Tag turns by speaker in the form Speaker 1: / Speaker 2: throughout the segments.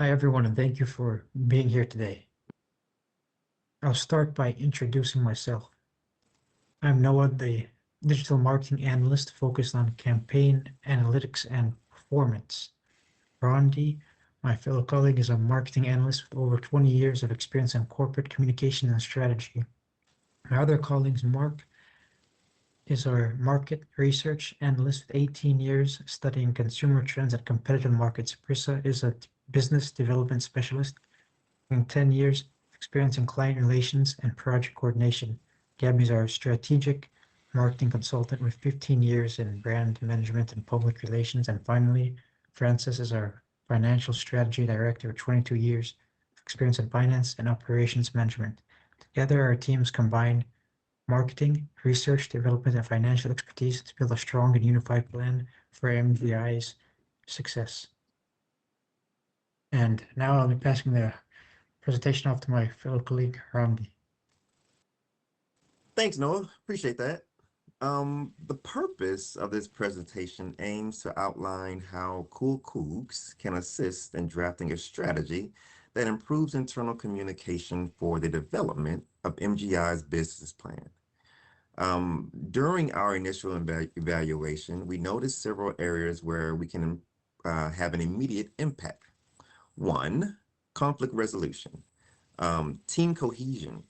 Speaker 1: Hi, everyone, and thank you for being here today. I'll start by introducing myself. I'm Noah, the digital marketing analyst focused on campaign analytics and performance. Rondi, my fellow colleague, is a marketing analyst with over 20 years of experience in corporate communication and strategy. My other colleagues, Mark, is our market research analyst with 18 years studying consumer trends at competitive markets. Brissa is a business development specialist and 10 years experience in client relations and project coordination. Gabby is our strategic marketing consultant with 15 years in brand management and public relations. And finally, Francis is our financial strategy director with 22 years of experience in finance and operations management. Together, our teams combine marketing, research, development, and financial expertise to build a strong and unified plan for MGI's success. And now I'll be passing the presentation off to my fellow colleague, Ramdi.
Speaker 2: Thanks, Noah. Appreciate that. The purpose of this presentation aims to outline how Coogs can assist in drafting a strategy that improves internal communication for the development of MGI's business plan. During our initial evaluation, we noticed several areas where we can have an immediate impact. One, conflict resolution, team cohesion,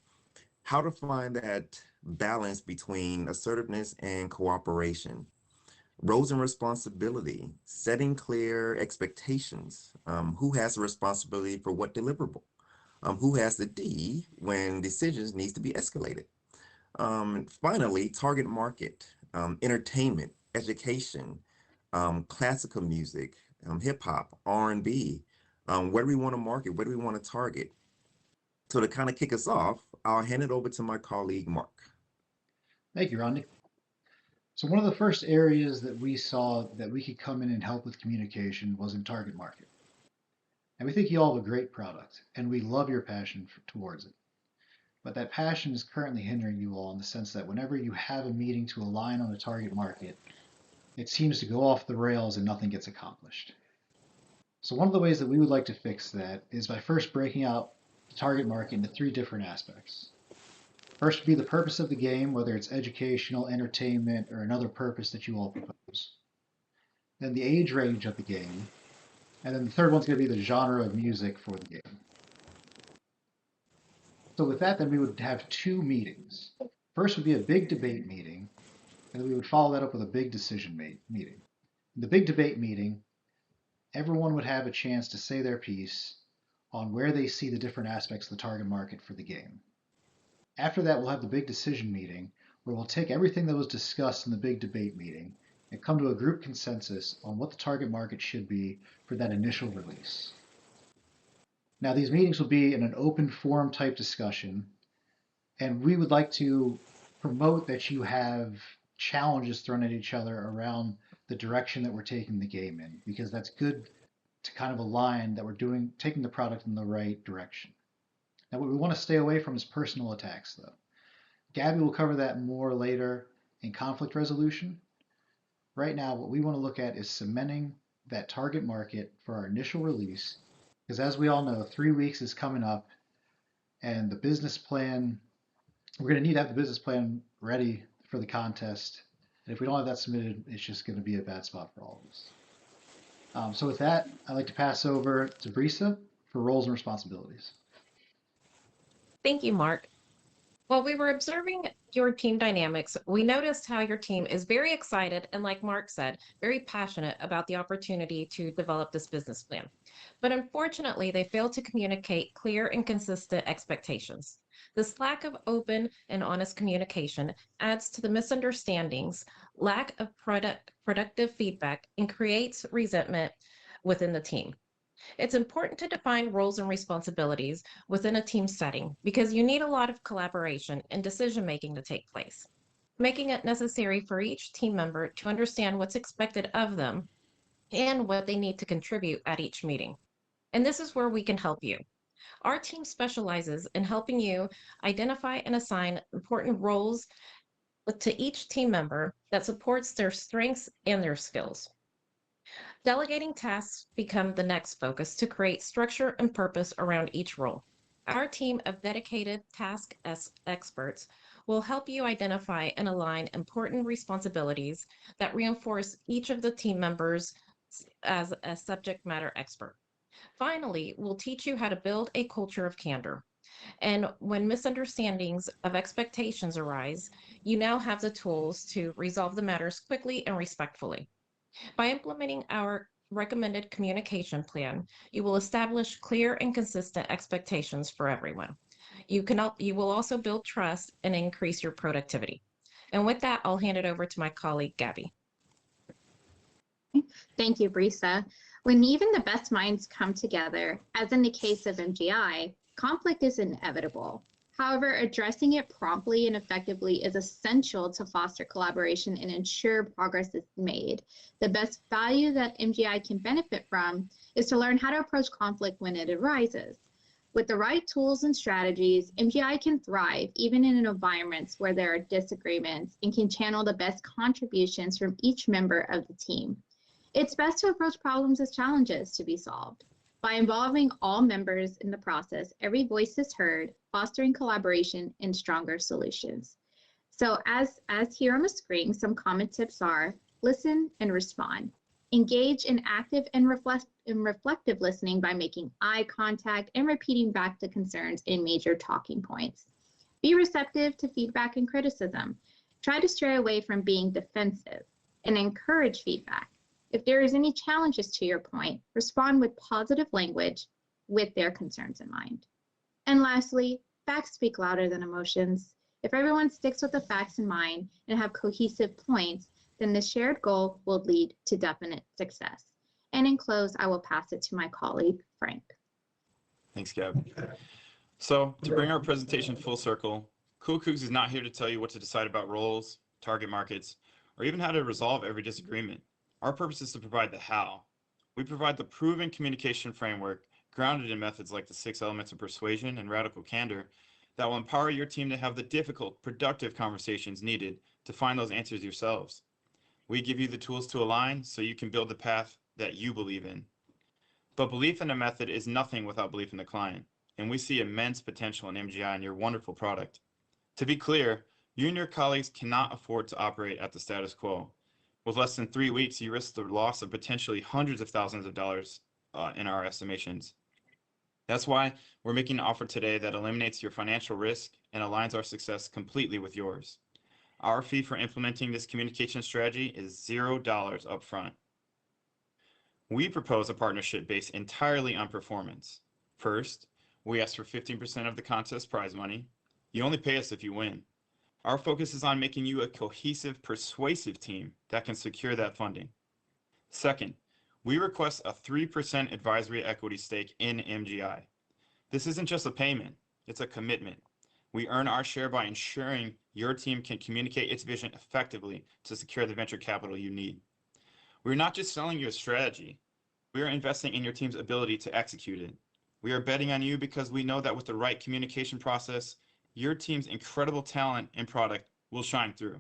Speaker 2: how to find that balance between assertiveness and cooperation, roles and responsibility, setting clear expectations, who has the responsibility for what deliverable, who has the D when decisions needs to be escalated. Finally, target market, entertainment, education, classical music, hip hop, R&B, where do we want to market, where do we want to target? So to kind of kick us off, I'll hand it over to my colleague, Mark.
Speaker 3: Thank you, Rodney. So one of the first areas that we saw that we could come in and help with communication was in target market. And we think you all have a great product, and we love your passion towards it. But that passion is currently hindering you all in the sense that whenever you have a meeting to align on a target market, it seems to go off the rails and nothing gets accomplished. So one of the ways that we would like to fix that is by first breaking out the target market into three different aspects. First would be the purpose of the game, whether it's educational, entertainment, or another purpose that you all propose. Then the age range of the game. And then the third one's going to be the genre of music for the game. So with that, then we would have two meetings. First would be a big debate meeting, and then we would follow that up with a big decision meeting. In the big debate meeting, everyone would have a chance to say their piece on where they see the different aspects of the target market for the game. After that, we'll have the big decision meeting where we'll take everything that was discussed in the big debate meeting and come to a group consensus on what the target market should be for that initial release. Now, these meetings will be in an open forum type discussion, and we would like to promote that you have challenges thrown at each other around the direction that we're taking the game in, because that's good to kind of align that we're taking the product in the right direction. Now, what we want to stay away from is personal attacks, though. Gabby will cover that more later in conflict resolution. Right now, what we want to look at is cementing that target market for our initial release, because as we all know, 3 weeks is coming up, and the business plan, we're going to need to have the business plan ready for the contest. And if we don't have that submitted, it's just going to be a bad spot for all of us. So with that, I'd like to pass over to Brisa for roles and responsibilities.
Speaker 4: Thank you, Mark. While we were observing your team dynamics, we noticed how your team is very excited and, like Mark said, very passionate about the opportunity to develop this business plan. But unfortunately, they failed to communicate clear and consistent expectations. This lack of open and honest communication adds to the misunderstandings, lack of productive feedback, and creates resentment within the team. It's important to define roles and responsibilities within a team setting because you need a lot of collaboration and decision making to take place, making it necessary for each team member to understand what's expected of them and what they need to contribute at each meeting. And this is where we can help you. Our team specializes in helping you identify and assign important roles to each team member that supports their strengths and their skills. Delegating tasks become the next focus to create structure and purpose around each role. Our team of dedicated task experts will help you identify and align important responsibilities that reinforce each of the team members as a subject matter expert. Finally, we'll teach you how to build a culture of candor. And when misunderstandings of expectations arise, you now have the tools to resolve the matters quickly and respectfully. By implementing our recommended communication plan, you will establish clear and consistent expectations for everyone. You will also build trust and increase your productivity. And with that, I'll hand it over to my colleague, Gabby.
Speaker 5: Thank you, Brisa. When even the best minds come together, as in the case of MGI, conflict is inevitable. However, addressing it promptly and effectively is essential to foster collaboration and ensure progress is made. The best value that MGI can benefit from is to learn how to approach conflict when it arises. With the right tools and strategies, MGI can thrive even in environments where there are disagreements and can channel the best contributions from each member of the team. It's best to approach problems as challenges to be solved. By involving all members in the process, every voice is heard, fostering collaboration and stronger solutions. So as here on the screen, some common tips are: listen and respond. Engage in active and reflective listening by making eye contact and repeating back the concerns and major talking points. Be receptive to feedback and criticism. Try to stray away from being defensive and encourage feedback. If there is any challenges to your point, respond with positive language with their concerns in mind. And lastly, facts speak louder than emotions. If everyone sticks with the facts in mind and have cohesive points, then the shared goal will lead to definite success. And in close, I will pass it to my colleague, Frank.
Speaker 6: Thanks, Gab. So to bring our presentation full circle, Coogs is not here to tell you what to decide about roles, target markets, or even how to resolve every disagreement. Our purpose is to provide the how. We provide the proven communication framework grounded in methods like the 6 elements of persuasion and radical candor that will empower your team to have the difficult, productive conversations needed to find those answers yourselves. We give you the tools to align so you can build the path that you believe in. But belief in a method is nothing without belief in the client, and we see immense potential in MGI and your wonderful product. To be clear, you and your colleagues cannot afford to operate at the status quo. With less than 3 weeks, you risk the loss of potentially hundreds of thousands of dollars in our estimations. That's why we're making an offer today that eliminates your financial risk and aligns our success completely with yours. Our fee for implementing this communication strategy is $0 upfront. We propose a partnership based entirely on performance. First, we ask for 15% of the contest prize money. You only pay us if you win. Our focus is on making you a cohesive, persuasive team that can secure that funding. Second, we request a 3% advisory equity stake in MGI. This isn't just a payment, it's a commitment. We earn our share by ensuring your team can communicate its vision effectively to secure the venture capital you need. We're not just selling you a strategy, we are investing in your team's ability to execute it. We are betting on you because we know that with the right communication process, your team's incredible talent and product will shine through.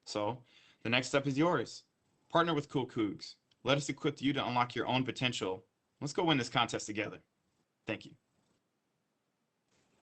Speaker 6: So the next step is yours. Partner with Coogs. Let us equip you to unlock your own potential. Let's go win this contest together. Thank you.